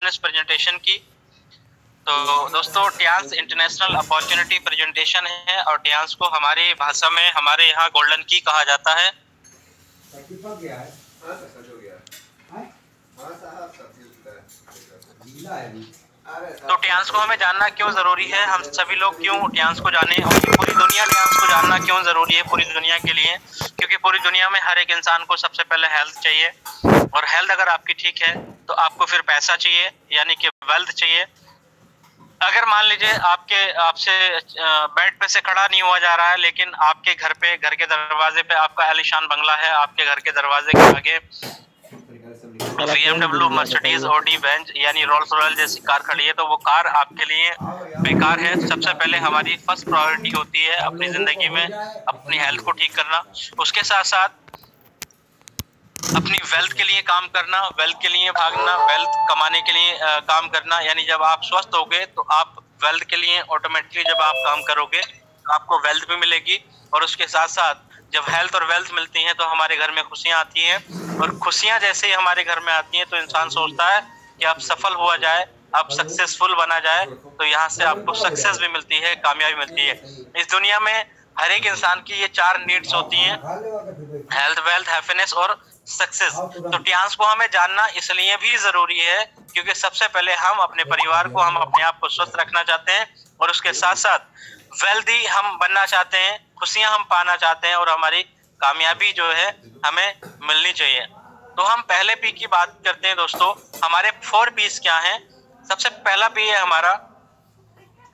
Presentation की। तो दोस्तों टियांस इंटरनेशनल अपॉर्चुनिटी प्रेजेंटेशन है और टियांस को हमारी भाषा में हमारे यहाँ गोल्डन की कहा जाता है। तो टियांस को हमें जानना क्यों जरूरी है, हम सभी लोग क्यों टियांस को जाने और पूरी दुनिया टियांस को जानना क्यों जरूरी है पूरी दुनिया के लिए, क्योंकि पूरी दुनिया में हर एक इंसान को सबसे पहले हेल्थ चाहिए और हेल्थ अगर आपकी ठीक है तो आपको फिर पैसा चाहिए यानी कि वेल्थ चाहिए। अगर मान लीजिए आपसे बेड पे से खड़ा नहीं हुआ जा रहा है लेकिन आपके घर के दरवाजे पे आपका आलीशान बंगला है, आपके घर के दरवाजे के आगे BMW, मर्सिडीज, ऑडी, बेंज यानी रोल्स रॉयल जैसी कार खड़ी है तो वो कार आपके लिए बेकार है। सबसे पहले हमारी फर्स्ट प्रायोरिटी होती है अपनी जिंदगी में अपनी हेल्थ को ठीक करना, उसके साथ साथ अपनी वेल्थ के लिए काम करना, वेल्थ के लिए भागना, वेल्थ कमाने के लिए काम करना। यानी जब आप स्वस्थ होगे तो आप वेल्थ के लिए ऑटोमेटिकली जब आप काम करोगे तो आपको वेल्थ भी मिलेगी और उसके साथ साथ जब हेल्थ और वेल्थ मिलती हैं तो हमारे घर में खुशियां आती हैं और खुशियां जैसे ही हमारे घर में आती हैं तो इंसान सोचता है कि आप सफल हुआ जाए, आप सक्सेसफुल बना जाए, तो यहाँ से आपको सक्सेस भी मिलती है, कामयाबी मिलती है। इस दुनिया में हर एक इंसान की ये 4 नीड्स होती हैं, हेल्थ, वेल्थ, हैप्पीनेस और सक्सेस। तो टियांस को हमें जानना इसलिए भी जरूरी है क्योंकि सबसे पहले हम अपने परिवार को, हम अपने आप को स्वस्थ रखना चाहते हैं और उसके साथ साथ वेल्दी हम बनना चाहते हैं, खुशियां हम पाना चाहते हैं और हमारी कामयाबी जो है हमें मिलनी चाहिए। तो हम पहले पी की बात करते हैं दोस्तों। हमारे 4 पीस क्या हैं? सबसे पहला पी है हमारा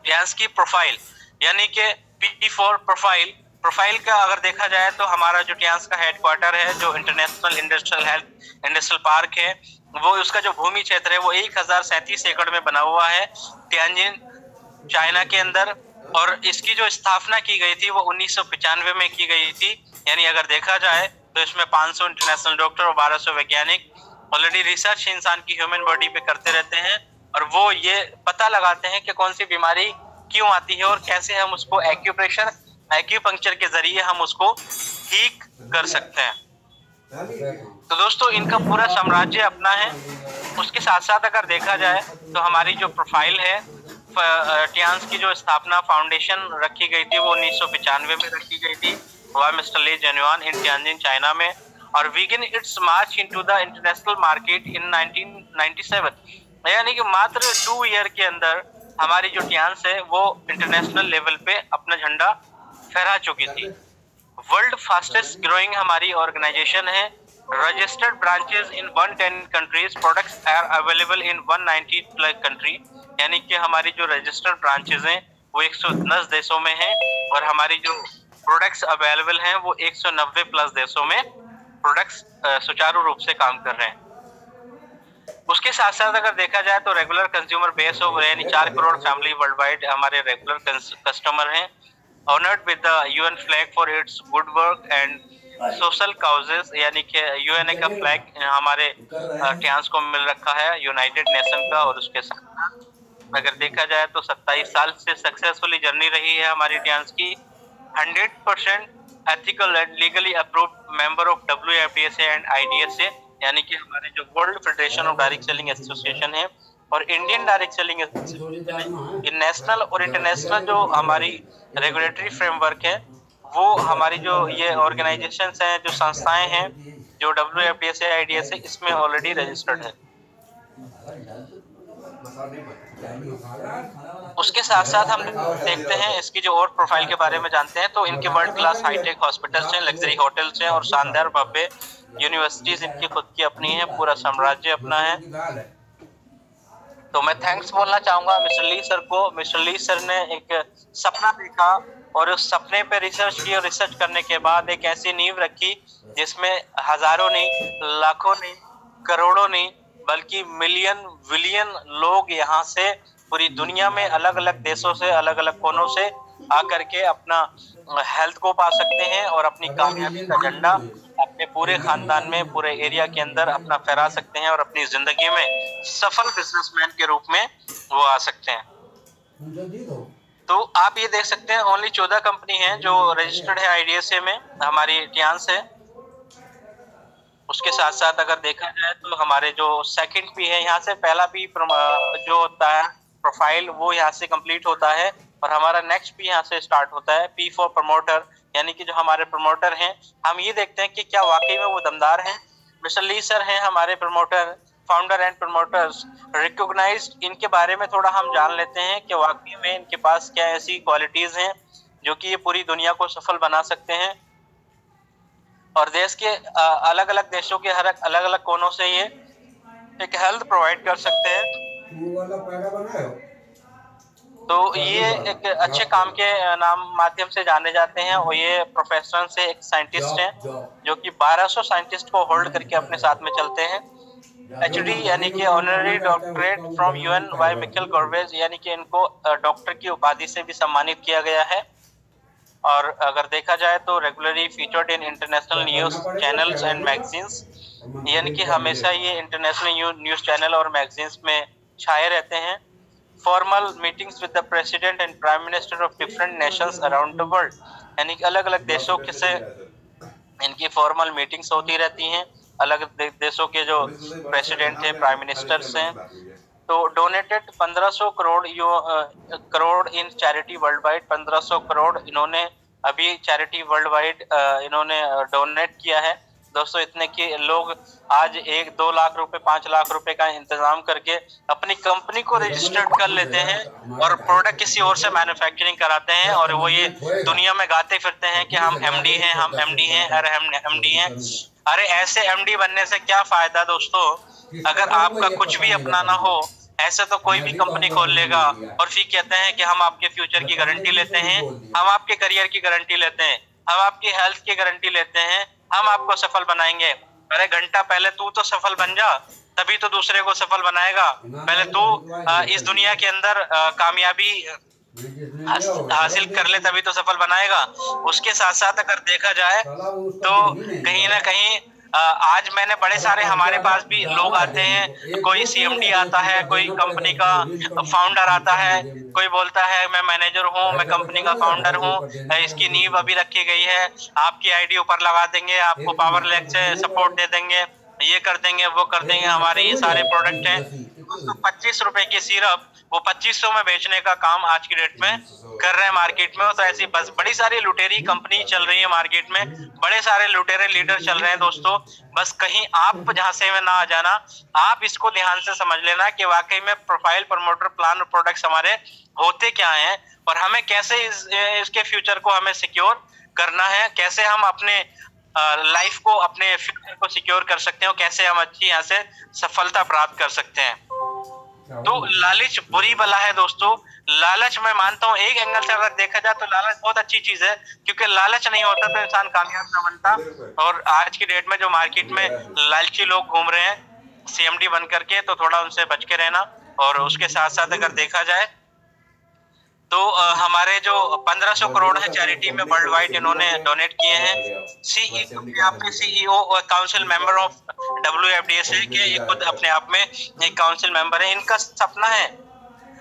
टियांस की प्रोफाइल, यानी कि पी फॉर प्रोफाइल। प्रोफाइल का अगर देखा जाए तो हमारा जो टियांस का हेडक्वार्टर है, जो इंटरनेशनल इंडस्ट्रियल पार्क है, वो उसका जो भूमि क्षेत्र है वो 1037 एकड़ में बना हुआ है तियानजिन चाइना के अंदर। और इसकी जो स्थापना की गई थी वो 1995 में की गई थी। यानी अगर देखा जाए तो इसमें 500 इंटरनेशनल डॉक्टर और 1200 वैज्ञानिक ऑलरेडी रिसर्च इंसान की ह्यूमन बॉडी पे करते रहते हैं और वो ये पता लगाते हैं कि कौन सी बीमारी क्यों आती है और कैसे हम उसको एक्यूपंक्चर के जरिए हम उसको ठीक कर सकते हैं। तो दोस्तों इनका पूरा साम्राज्य अपना है। उसके साथ साथ अगर देखा जाए तो हमारी जो प्रोफाइल है, टियांस की जो स्थापना फाउंडेशन रखी गई थी वो 1995 में रखी गई थी बाय मिस्टर ली जेन्युआन इन तियानजिन चाइना में और begin it's March into the international market in 1997। यानी कि मात्र 2 ईयर के अंदर हमारी जो टियांस है वो इंटरनेशनल लेवल पे अपना झंडा फहरा चुकी थी। वर्ल्ड फास्टेस्ट ग्रोइंग हमारी ऑर्गेनाइजेशन है। Registered branches in 110 countries, products are available in 190 plus country. यानी कि हमारी जो रजिस्टर्ड ब्रांचेस हैं वो 110 देशों में हैं और हमारी जो प्रोडक्ट्स अवेलेबल हैं वो 190 प्लस देशों में प्रोडक्ट्स सुचारू रूप से काम कर रहे हैं। उसके साथ साथ अगर देखा जाए तो रेगुलर कंज्यूमर बेस हो, यानी 4 करोड़ फैमिली वर्ल्ड वाइड हमारे रेगुलर कस्टमर हैं। Honoured with the UN flag for its good work and social causes, यानी कि यूएनए का फ्लैग हमारे टियांस को मिल रखा है यूनाइटेड नेशन का। और उसके साथ अगर देखा जाए तो 27 साल से सक्सेसफुली जर्नी रही है हमारी टियांस की। 100% ethical and legally approved member of WFDSA and IDSA, यानी कि हमारे जो world federation of direct selling association है और इंडियन डायरेक्ट सेलिंग एसोसिएशन है। ये नेशनल और इंटरनेशनल जो हमारी रेगुलेटरी फ्रेमवर्क है वो हमारी जो ये ऑर्गेनाइजेशंस हैं, जो संस्थाएं हैं, जो WFDSA IDSA इसमें ऑलरेडी रजिस्टर्ड है। उसके साथ साथ हम देखते हैं इसकी जो और प्रोफाइल के बारे में जानते हैं तो इनके वर्ल्ड क्लास हाईटेक हॉस्पिटल्स हैं, लग्जरी होटल्स हैं और शानदार भव्य यूनिवर्सिटीज इनकी खुद की अपनी है, पूरा साम्राज्य अपना है। तो मैं थैंक्स बोलना चाहूंगा मिस्टर ली सर को। मिस्टर ली सर ने एक सपना देखा और उस सपने पे रिसर्च की और रिसर्च करने के बाद एक ऐसी नींव रखी जिसमें हजारों नहीं, लाखों नहीं, करोड़ों नहीं बल्कि मिलियन बिलियन लोग यहाँ से पूरी दुनिया में अलग अलग देशों से, अलग अलग कोनों से आकर के अपना हेल्थ को पा सकते हैं और अपनी कामयाबी का झंडा अपने पूरे खानदान में, पूरे एरिया के अंदर अपना फहरा सकते हैं और अपनी जिंदगी में सफल बिजनेसमैन के रूप में वो आ सकते हैं। तो आप ये देख सकते हैं ओनली 14 कंपनी है जो रजिस्टर्ड है IDSA में, हमारी टियांस है। उसके साथ साथ अगर देखा जाए तो हमारे जो सेकंड पी है, यहाँ से पहला पी जो होता है प्रोफाइल, वो यहाँ से कंप्लीट होता है और हमारा नेक्स्ट पी यहाँ से स्टार्ट होता है, पी फॉर प्रमोटर। यानी कि जो हमारे प्रमोटर हैं, हम ये देखते हैं कि क्या वाकई में वो दमदार हैं। मिस्टर ली सर हैं हमारे promoter, founder and promoters recognised. इनके बारे में थोड़ा हम जान लेते हैं कि वाकई में इनके पास क्या ऐसी क्वालिटीज हैं जो कि ये पूरी दुनिया को सफल बना सकते हैं और देश के अलग अलग देशों के हर अलग अलग कोनों से ये एक हेल्थ प्रोवाइड कर सकते हैं। तो ये एक अच्छे काम के नाम माध्यम से जाने जाते हैं और ये प्रोफेशन से एक साइंटिस्ट हैं जो कि 1200 साइंटिस्ट को होल्ड करके अपने साथ में चलते हैं। एचडी यानी कि honorary doctorate from U N by Mikhail Gorbachev, यानी कि इनको डॉक्टर की उपाधि से भी सम्मानित किया गया है। और अगर देखा जाए तो regularly featured in international news channels and magazines, यानी कि हमेशा ये इंटरनेशनल न्यूज चैनल और मैगजीन्स में छाए रहते हैं। Formal meetings with the president and prime minister of different Nations around the world, यानी कि अलग अलग देशों के से इनकी फॉर्मल मीटिंग्स होती रहती हैं। अलग देशों के जो प्रेसिडेंट हैं, प्राइम मिनिस्टर्स हैं। तो डोनेटेड 1500 करोड़ इन चैरिटी वर्ल्ड वाइड, 1500 करोड़ इन्होंने अभी चैरिटी वर्ल्ड वाइड इन्होंने डोनेट किया है। दोस्तों इतने कि लोग आज 1-2 लाख रुपए 5 लाख रुपए का इंतजाम करके अपनी कंपनी को रजिस्टर्ड कर लेते हैं और प्रोडक्ट किसी और से मैन्युफैक्चरिंग कराते हैं और वो ये दुनिया में गाते फिरते हैं कि हम एमडी हैं, हम एमडी हैं, अरे हम एमडी हैं। अरे ऐसे एमडी बनने से क्या फायदा दोस्तों, अगर आपका कुछ भी अपना ना हो। ऐसे तो कोई भी कंपनी खोल लेगा और फिर कहते हैं कि हम आपके फ्यूचर की गारंटी लेते हैं, हम आपके करियर की गारंटी लेते हैं, हम आपकी हेल्थ की गारंटी लेते हैं, हम आपको सफल बनाएंगे। अरे घंटा पहले तू तो सफल बन जा, तभी तो दूसरे को सफल बनाएगा। पहले तू इस दुनिया के अंदर कामयाबी हासिल कर ले, तभी तो सफल बनाएगा। उसके साथ साथ अगर देखा जाए तो कहीं ना कहीं आज मैंने बड़े सारे हमारे पास भी लोग आते हैं, कोई सीएमडी आता है, कोई कंपनी का फाउंडर आता है, कोई बोलता है मैं मैनेजर हूँ, मैं कंपनी का फाउंडर हूँ, इसकी नींव अभी रखी गई है, आपकी आईडी ऊपर लगा देंगे, आपको पावर लैक से सपोर्ट दे देंगे, ये कर देंगे, वो कर देंगे, हमारे ये सारे प्रोडक्ट हैं। 25 रुपए की सिरप वो 2500 में बेचने का काम आज की डेट में कर रहे हैं मार्केट में। तो ऐसी बस बड़ी सारी लुटेरी कंपनी चल रही है मार्केट में, बड़े सारे लुटेरे लीडर चल रहे हैं दोस्तों। बस कहीं आप झांसे में ना आ जाना, आप इसको ध्यान से समझ लेना कि वाकई में प्रोफाइल प्रमोटर प्लान और प्रोडक्ट्स हमारे होते क्या हैं और हमें कैसे इसके फ्यूचर को हमें सिक्योर करना है, कैसे हम अपने लाइफ को, अपने फ्यूचर को सिक्योर कर सकते हैं और कैसे हम अच्छी यहाँ से सफलता प्राप्त कर सकते हैं। तो लालच बुरी बला है दोस्तों। लालच मैं मानता हूँ एक एंगल से अगर देखा जाए तो लालच बहुत अच्छी चीज है, क्योंकि लालच नहीं होता तो इंसान कामयाब ना बनता। और आज की डेट में जो मार्केट में लालची लोग घूम रहे हैं सीएमडी बन करके, तो थोड़ा उनसे बच के रहना। और उसके साथ साथ अगर देखा जाए तो हमारे जो 1500 करोड़ है चैरिटी में वर्ल्ड वाइड इन्होंने डोनेट किए हैं। सीईओ आपके सीईओ और काउंसिल मेंबर ऑफ WFDA से कि ये खुद अपने आप में एक काउंसिल मेंबर है। इनका सपना है,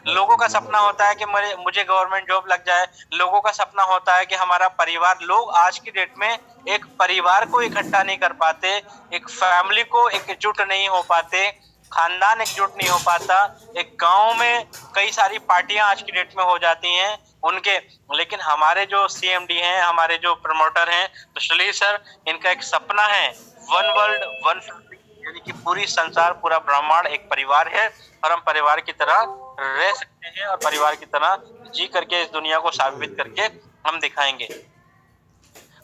लोगों का सपना होता है कि मुझे गवर्नमेंट जॉब लग जाए, लोगों का सपना होता है कि हमारा परिवार, लोग आज की डेट में एक परिवार को इकट्ठा नहीं कर पाते, एक फैमिली को एकजुट नहीं हो पाते, खानदान एकजुट नहीं हो पाता। एक गांव में कई सारी पार्टियां आज की डेट में हो जाती हैं उनके, लेकिन हमारे जो सीएमडी हैं, हमारे जो प्रमोटर हैं तो शलील सर, इनका एक सपना है वन वर्ल्ड वन फैमिली, यानी कि पूरी संसार, पूरा ब्रह्मांड एक परिवार है और हम परिवार की तरह रह सकते हैं और परिवार की तरह जी करके इस दुनिया को साबित करके हम दिखाएंगे।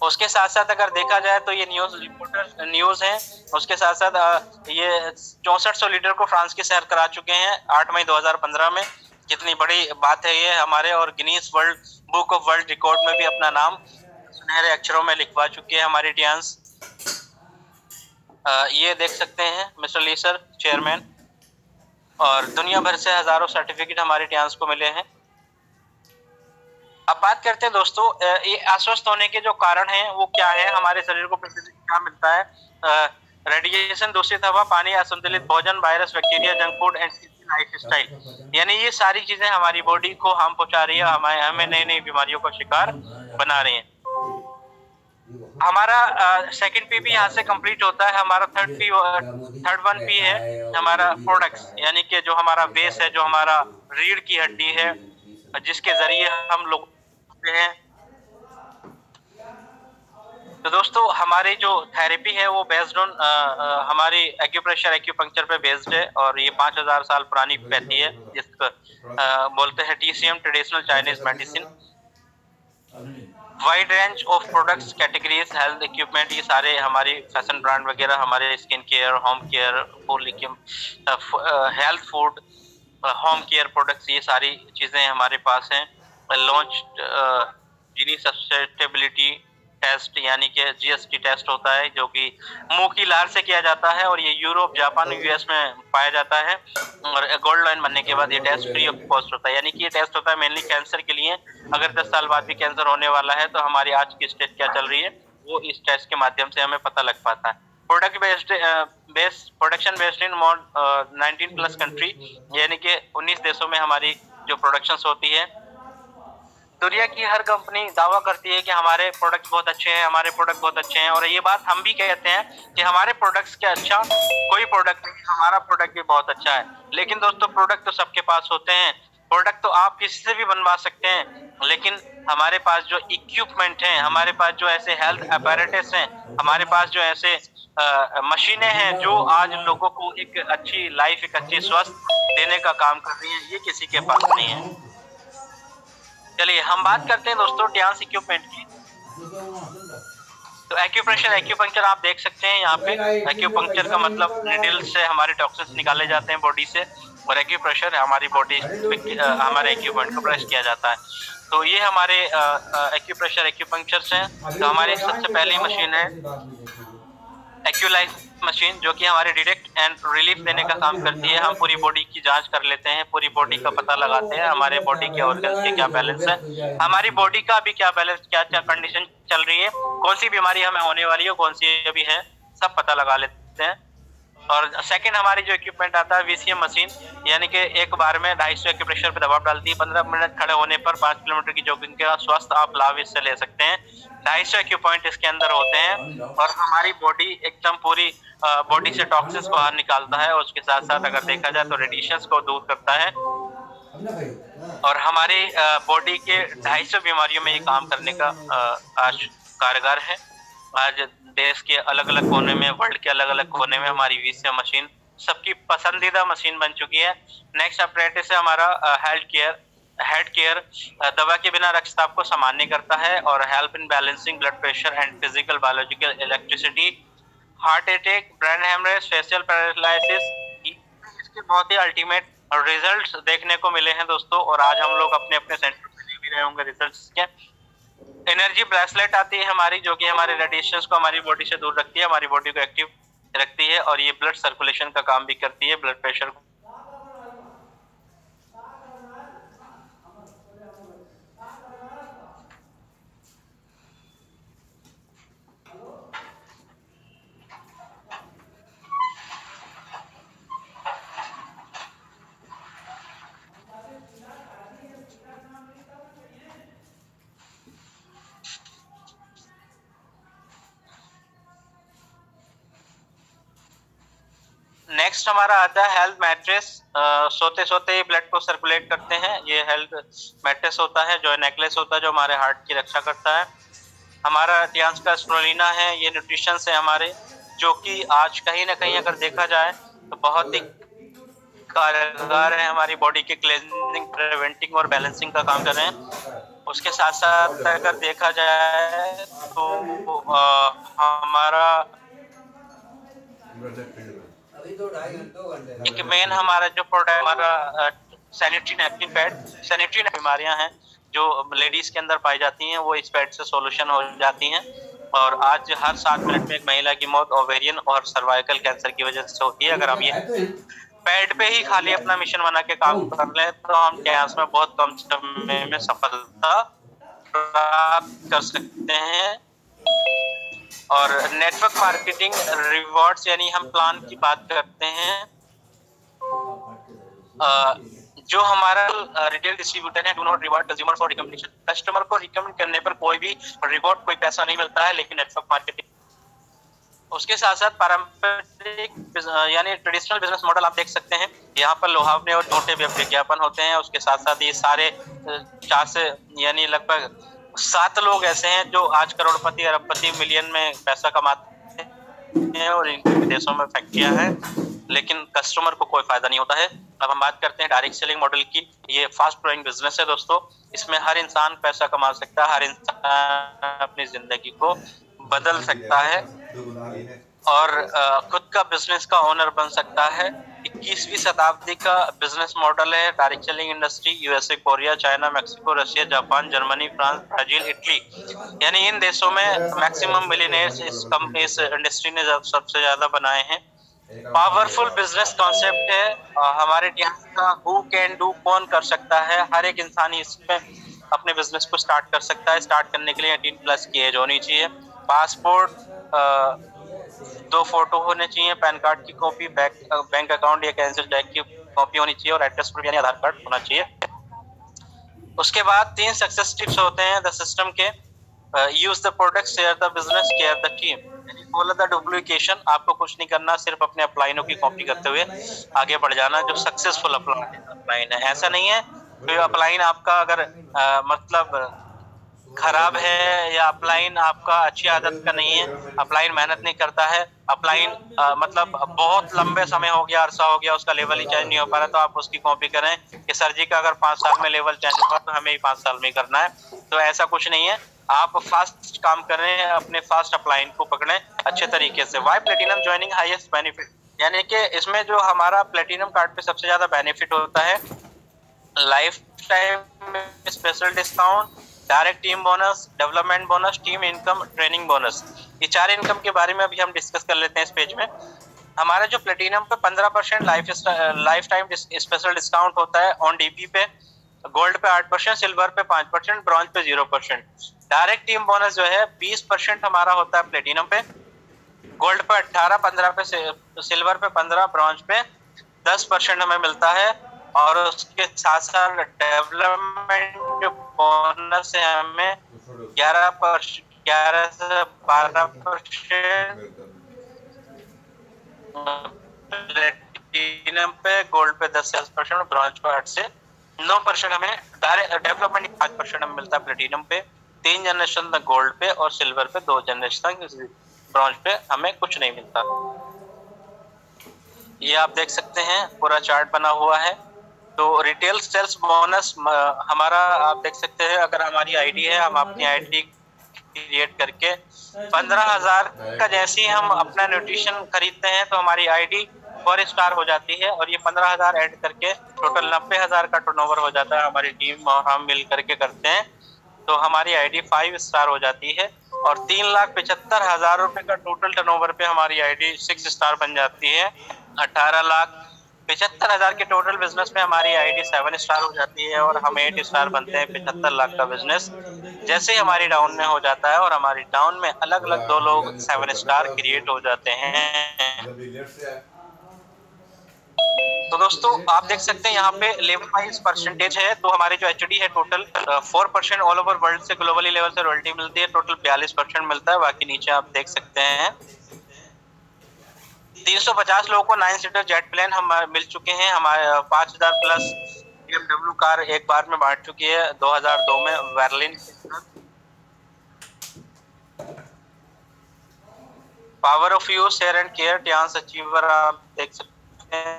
उसके साथ साथ अगर देखा जाए तो ये न्यूज रिपोर्टर न्यूज है। उसके साथ साथ ये 6400 लीटर को फ्रांस की सैर करा चुके हैं 8 मई 2015 में। कितनी बड़ी बात है ये हमारे, और Guinness world book of world record में भी अपना नाम सुनहरे अक्षरों में लिखवा चुके हैं हमारे टियान्स। ये देख सकते हैं मिस्टर ली सर चेयरमैन, और दुनिया भर से हजारों सर्टिफिकेट हमारे टियान्स को मिले हैं। अब बात करते हैं दोस्तों ये अस्वस्थ होने के जो कारण हैं वो क्या है, हमारे शरीर को क्या मिलता है। रेडिएशन, दूषित हवा, पानी, असंतुलित भोजन, virus, bacteria, junk food and life style, यानी ये सारी चीजें हमारी बॉडी को हार्म पहुंचा रही है, हमें नई नई बीमारियों का शिकार बना रही हैं। हमारा सेकंड पी भी यहाँ से कंप्लीट होता है। हमारा थर्ड वन पी है हमारा प्रोडक्ट्स, यानी कि जो हमारा बेस है, जो हमारा रीढ़ की हड्डी है, जिसके जरिए हम लोग हैं। तो दोस्तों हमारी जो थेरेपी है वो बेस्ड ऑन हमारी एक्यूप्रेशर एक्यूपंक्चर पे बेस्ड है, और ये 5000 साल पुरानी पैथी है, जिसको बोलते हैं TCM, traditional Chinese medicine. Wide range of products, categories, health equipment, ये सारे हमारी फैशन ब्रांड वगैरह, हमारे skin care, home care, full health food, home care products, ये सारी चीजें हमारे पास हैं। लॉन्च जीनी सस्टेनेबिलिटी टेस्ट, यानी कि GST टेस्ट होता है, जो कि मुंह की लार से किया जाता है, और ये यूरोप, जापान, US में पाया जाता है। और गोल्ड लाइन बनने के बाद ये टेस्ट फ्री ऑफ कॉस्ट होता है, यानी कि ये टेस्ट होता है मेनली कैंसर के लिए। अगर 10 साल बाद भी कैंसर होने वाला है तो हमारी आज की स्टेज क्या चल रही है वो इस टेस्ट के माध्यम से हमें पता लग पाता है। Production based in more 19+ country, यानी कि 19 देशों में हमारी जो प्रोडक्शंस होती है। दुनिया की हर कंपनी दावा करती है कि हमारे प्रोडक्ट बहुत अच्छे हैं, हमारे प्रोडक्ट बहुत अच्छे हैं, और ये बात हम भी कहते हैं कि हमारे प्रोडक्ट्स के अच्छा कोई प्रोडक्ट नहीं, हमारा प्रोडक्ट भी बहुत अच्छा है। लेकिन दोस्तों प्रोडक्ट तो सबके पास होते हैं, प्रोडक्ट तो आप किसी से भी बनवा सकते हैं, लेकिन हमारे पास जो इक्विपमेंट हैं, हमारे पास जो ऐसे हेल्थ अपैरेटस हैं, हमारे पास जो ऐसे मशीनें हैं जो आज लोगों को एक अच्छी लाइफ, एक अच्छी स्वस्थ देने का काम कर रही है, ये किसी के पास नहीं है। चलिए हम बात करते हैं दोस्तों डांस इक्विपमेंट की। तो एक्यूप्रेशर एक्यूपंक्चर आप देख सकते हैं यहाँ पे। एक्यूपंक्चर का मतलब निडल से हमारे टॉक्सिन्स निकाले जाते हैं बॉडी से, और एक्यूप्रेशर हमारी बॉडी हमारे एक्यूपमेंट को प्रेस किया जाता है। तो ये हमारे एक्यूप्रेशर एक्यूपंक्चर्स हैं। तो हमारी सबसे पहली मशीन है एक्यूलाइफ मशीन, जो कि हमारे डायरेक्ट एंड रिलीफ देने का काम करती है। हम पूरी बॉडी की जांच कर लेते हैं, पूरी बॉडी का पता लगाते हैं, हमारे बॉडी के ऑर्गन्स के क्या बैलेंस है, हमारी बॉडी का भी क्या बैलेंस, क्या क्या कंडीशन चल रही है, कौन सी बीमारी हमें होने वाली है, कौन सी अभी है, सब पता लगा लेते हैं। और सेकंड हमारी जो इक्विपमेंट आता है VCM मशीन, यानी कि एक बार में 250 एक्यूप्रेशर पे दबाव डालती है। 15 मिनट खड़े होने पर 5 किलोमीटर की जॉगिंग का स्वस्थ आप लाभ इससे ले सकते हैं। 250 एक्यूपॉइंट इसके अंदर होते हैं, और हमारी बॉडी एकदम पूरी बॉडी से टॉक्सिन्स बाहर निकालता है, और उसके साथ साथ अगर देखा जाए तो रेडिएशंस को दूर करता है, और हमारी बॉडी के 250 बीमारियों में ये काम करने का आज कारगर है। आज देश के अलग अलग कोने में, वर्ल्ड के अलग अलग कोने में हमारी VCM मशीन सबकी पसंदीदा मशीन बन चुकी है। नेक्स्ट अपरेटस है हमारा हेड केयर, दवा के बिना रक्तचाप को सामान्य करता है, और help in balancing blood pressure and physical biological electricity, heart attack, brain haemorrhage, facial paralysis, इसके बहुत ही अल्टीमेट रिजल्ट्स देखने को मिले हैं दोस्तों, और आज हम लोग अपने अपने सेंटर पे ले भी रहे होंगे रिजल्ट्स के। एनर्जी ब्रेसलेट आती है हमारी, जो कि हमारे रेडिएशंस को हमारी बॉडी से दूर रखती है, हमारी बॉडी को एक्टिव रखती है, और ये ब्लड सर्कुलेशन का काम भी करती है, ब्लड प्रेशर को। नेक्स्ट हमारा आता है हेल्थ मैट्रेस। सोते सोते ही ब्लड को सर्कुलेट करते हैं, ये हेल्थ मैट्रेस होता है, जो नेकलेस होता है, जो हमारे हार्ट की रक्षा करता है। हमारा टियांस का स्प्रुलिना है, ये न्यूट्रिशन है हमारे, जो कि आज कहीं ना कहीं अगर देखा जाए तो बहुत ही कारगर है, हमारी बॉडी के क्लींजिंग, प्रिवेंटिंग और बैलेंसिंग का काम कर रहे हैं। उसके साथ साथ अगर देखा जाए तो हमारा एक मेन हमारा जो प्रोडक्ट हमारा सैनिटरी नैपकिन पैड, सैनिटरी बीमारियां हैं जो लेडीज के अंदर पाई जाती हैं, वो इस पैड से सॉल्यूशन हो जाती हैं। और आज हर 7 मिनट में एक महिला की मौत ओवेरियन और सर्वाइकल कैंसर की वजह से होती है। अगर हम ये पैड पे ही खाली अपना मिशन बना के काम कर लें तो हम कैंसर में बहुत कम समय में सफलता प्राप्त कर सकते हैं। और नेटवर्क मार्केटिंग रिवॉर्ड्स, यानी हम प्लान की बात करते हैं, जो हमारा रिटेल डिस्ट्रीब्यूटर है, do not reward consumer for recommendation. Customer को रिकमेंड करने पर कोई भी रिवॉर्ड, कोई पैसा नहीं मिलता है, लेकिन नेटवर्क मार्केटिंग। उसके साथ साथ पारंपरिक यानी ट्रेडिशनल बिजनेस मॉडल आप देख सकते हैं, यहाँ पर लुभावने और झूठे विज्ञापन होते हैं। उसके साथ साथ ये सारे 4 से यानी लगभग 7 लोग ऐसे हैं जो आज करोड़पति, अरबपति, मिलियन में पैसा कमाते हैं और इनके विदेशों में फैक्ट्रियां हैं, लेकिन कस्टमर को कोई फायदा नहीं होता है। अब हम बात करते हैं डायरेक्ट सेलिंग मॉडल की। ये फास्ट ग्रोइंग बिजनेस है दोस्तों, इसमें हर इंसान पैसा कमा सकता है, हर इंसान अपनी जिंदगी को बदल सकता है और खुद का बिजनेस का ओनर बन सकता है। 21वीं शताब्दी का बिजनेस मॉडल है direct selling industry. USA, Korea, China, Mexico, Russia, Japan, Germany, France, Brazil, Italy, यानी इन देशों में मैक्सिमम मिलियनेयर्स इस इंडस्ट्री ने सबसे ज्यादा बनाए हैं। पावरफुल बिजनेस कॉन्सेप्ट है हमारे यहाँ का। हु कैन डू, कौन कर सकता है, हर एक इंसान इसमें अपने बिजनेस को स्टार्ट कर सकता है। स्टार्ट करने के लिए 18+ की एज होनी चाहिए। पासपोर्ट, 2 फोटो होने चाहिए, पैन कार्ड की कॉपी, बैंक अकाउंट या कैंसिल चेक की कॉपी होनी चाहिए और एड्रेस प्रूफ यानी आधार कार्ड होना चाहिए। उसके बाद 3 सक्सेस टिप्स होते हैं द सिस्टम के। Use the product, share the business, care the team. Follow the duplication, आपको कुछ नहीं करना, सिर्फ अपने अपलाइनों की कॉपी करते हुए आगे बढ़ जाना। जो सक्सेसफुल अपलाइन है, ऐसा नहीं है कोई अपलाइन आपका अगर मतलब खराब है या अपलाइन आपका अच्छी आदत का नहीं है, अपलाइन मेहनत नहीं करता है, अपलाइन मतलब बहुत लंबे समय हो गया, अरसा हो गया, उसका लेवल ही चेंज नहीं हो पा रहा, तो आप उसकी कॉपी करें कि सर जी का अगर 5 साल में लेवल चेंज हुआ तो हमें ही 5 साल में करना है। तो ऐसा कुछ नहीं है, आप फास्ट काम करें, अपने फास्ट अपलाइन को पकड़ें अच्छे तरीके से। Why platinum joining highest benefit, यानी कि इसमें जो हमारा प्लेटिनम कार्ड पे सबसे ज्यादा बेनिफिट होता है, life time special discount, direct team bonus, development bonus, team income, training bonus. ये 4 इनकम के बारे में अभी हम डिस्कस कर लेते हैं इस पेज में। हमारा जो प्लेटिनम पे 15% लाइफ टाइम स्पेशल डिस्काउंट होता है ऑन डीपी पे, गोल्ड पे 8%, सिल्वर पे 5%, ब्रॉन्ज पे 0%। डायरेक्ट टीम बोनस जो है 20% हमारा होता है प्लेटिनम पे, गोल्ड पे 18, 15 पे, सिल्वर पे 15, ब्रॉन्ज पे 10% हमें मिलता है। और उसके साथ साथ डेवलपमेंट बोनस है हमें 11 से 12%, प्लेटिनम पे, गोल्ड पे 10 से 10%, ब्रॉन्ज पे 8 से 9% हमें। डेवलपमेंट 5% हमें मिलता है प्लेटिनम पे, 3 जनरेशन तक गोल्ड पे और सिल्वर पे 2 जनरेशन तक, ब्रॉन्ज पे हमें कुछ नहीं मिलता। ये आप देख सकते हैं पूरा चार्ट बना हुआ है। तो रिटेल सेल्स बोनस हमारा आप देख सकते हैं, अगर हमारी आईडी है, हम अपनी आईडी क्रिएट करके 15,000 का जैसे ही हम अपना न्यूट्रिशन खरीदते हैं तो हमारी आईडी 4 स्टार हो जाती है, और ये 15,000 ऐड करके टोटल 90,000 का टर्नओवर हो जाता है। हमारी टीम और हम मिल करके करते हैं तो हमारी आईडी 5 स्टार हो जाती है, और 3,75,000 रुपए का टोटल टर्नओवर पे हमारी आईडी 6 स्टार बन जाती है। 18,75,000 के टोटल बिजनेस में हमारी आईडी 7 स्टार हो जाती है, और हम 8 स्टार बनते हैं। 75 लाख का बिजनेस जैसे ही हमारी डाउन में हो जाता है, और हमारी डाउन में अलग अलग 2 लोग 7 स्टार क्रिएट हो जाते हैं। तो दोस्तों आप देख सकते हैं यहाँ पे लेवल वाइज परसेंटेज है। तो हमारे जो एचडी है टोटल 4% ऑल ओवर वर्ल्ड से, ग्लोबली लेवल से रॉयल्टी मिलती है, टोटल 42% मिलता है। बाकी नीचे आप देख सकते हैं 350 लोगों को 9 सीटर जेट प्लेन हम मिल चुके हैं। हमारे 5,000 प्लस BMW कार एक बार में बांट चुकी है 2002 में Berlin. Power of you, share and care, Tiens achiever आप देख सकते हैं।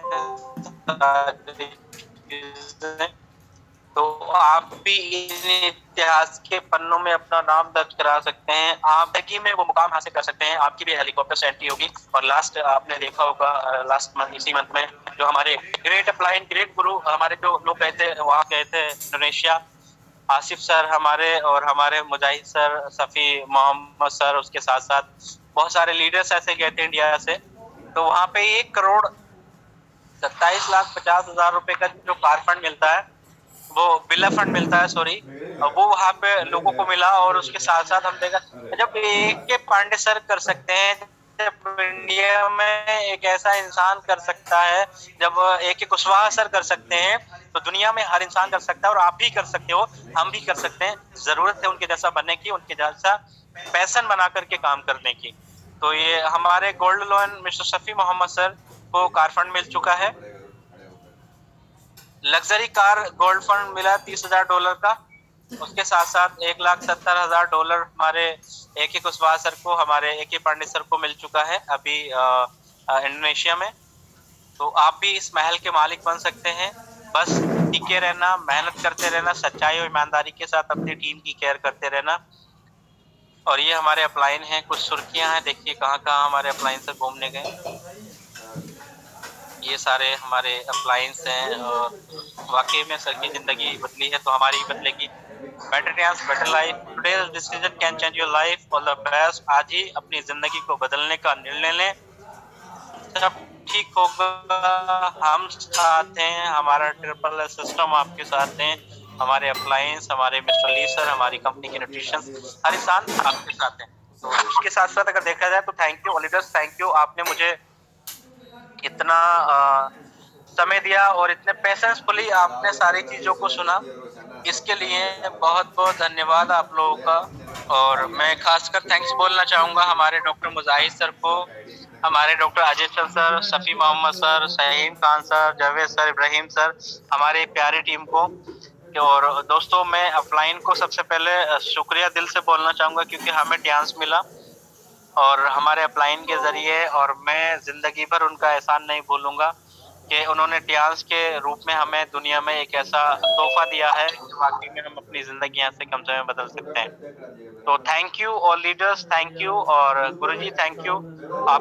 तो आप भी इन इतिहास के पन्नों में अपना नाम दर्ज करा सकते हैं। आप जिंदगी में वो मुकाम हासिल कर सकते हैं। आपकी भी हेलीकॉप्टर से एंट्री होगी। और लास्ट आपने देखा होगा लास्ट मंथ, इसी मंथ में जो हमारे ग्रेट अपलाइन, ग्रेट गुरु, हमारे जो लोग गए थे वहाँ गए थे इंडोनेशिया, आसिफ सर हमारे, और हमारे मुजाहिद सर, सफ़ी मोहम्मद सर, उसके साथ साथ बहुत सारे लीडर्स ऐसे गए थे इंडिया से। तो वहाँ पे 1,27,50,000 रुपए का जो कार फंड मिलता है, वो बिला फंड मिलता है, सॉरी, वो वहाँ पे लोगों को मिला। और उसके साथ साथ हम देखा जब AK पांडे सर कर सकते हैं जब इंडिया में एक ऐसा इंसान कर सकता है, जब एक कुशवाहा सर कर सकते हैं, तो दुनिया में हर इंसान कर सकता है और आप भी कर सकते हो, हम भी कर सकते हैं। जरूरत है उनके जैसा बनने की, उनके जैसा पैशन बना करके काम करने की। तो ये हमारे gold loan mister Shafi Mohammad sir को कार फंड मिल चुका है। लग्जरी कार गोल्ड फंड मिला $30,000 का। उसके साथ साथ $1,70,000 हमारे AK कुशवाहा सर को, हमारे AK पांडे सर को मिल चुका है अभी इंडोनेशिया में। तो आप भी इस महल के मालिक बन सकते हैं। बस टिके रहना, मेहनत करते रहना, सच्चाई और ईमानदारी के साथ अपनी टीम की केयर करते रहना। और ये हमारे अपलाइन हैं, कुछ सुर्खियां हैं, देखिए कहाँ कहाँ हमारे अपलाइन से घूमने गए। ये सारे हमारे अपलाइंस हैं और वाकई में सर की जिंदगी बदली है तो हमारी भी बदलेगी। Better chance better life, today's decision can change your life. All the best. आज ही अपनी जिंदगी को बदलने का निर्णय लें, सब ठीक होगा। हम साथ हैं, हमारा ट्रिपल सिस्टम आपके साथ हैं, हमारे अप्लायंस, हमारे मिस्टर ली सर, हमारी कंपनी के न्यूट्रिशन, हर इंसान आपके साथ है। तो इसके साथ साथ अगर देखा जाए तो thank you leaders, thank you, आपने मुझे इतना समय दिया और इतने पेशेंसफुली आपने सारी चीजों को सुना। इसके लिए बहुत बहुत धन्यवाद आप लोगों का। और मैं खासकर थैंक्स बोलना चाहूंगा हमारे डॉक्टर मुजाहिद सर को, हमारे doctor Ajay Chand sir, Shafi Mohammad sir, Saheem Khan sir, Javed sir, Ibrahim sir, हमारी प्यारी टीम को। और दोस्तों मैं अपलाइन को सबसे पहले शुक्रिया दिल से बोलना चाहूंगा क्योंकि हमें चांस मिला और हमारे अपलाइन के जरिए, और मैं जिंदगी भर उनका एहसान नहीं भूलूंगा कि उन्होंने टियान्स के रूप में हमें दुनिया में एक ऐसा तोहफा दिया है कि वाकई में हम अपनी जिंदगी यहाँ से कम समय में बदल सकते हैं। तो thank you all leaders, thank you. और गुरुजी थैंक यू। आप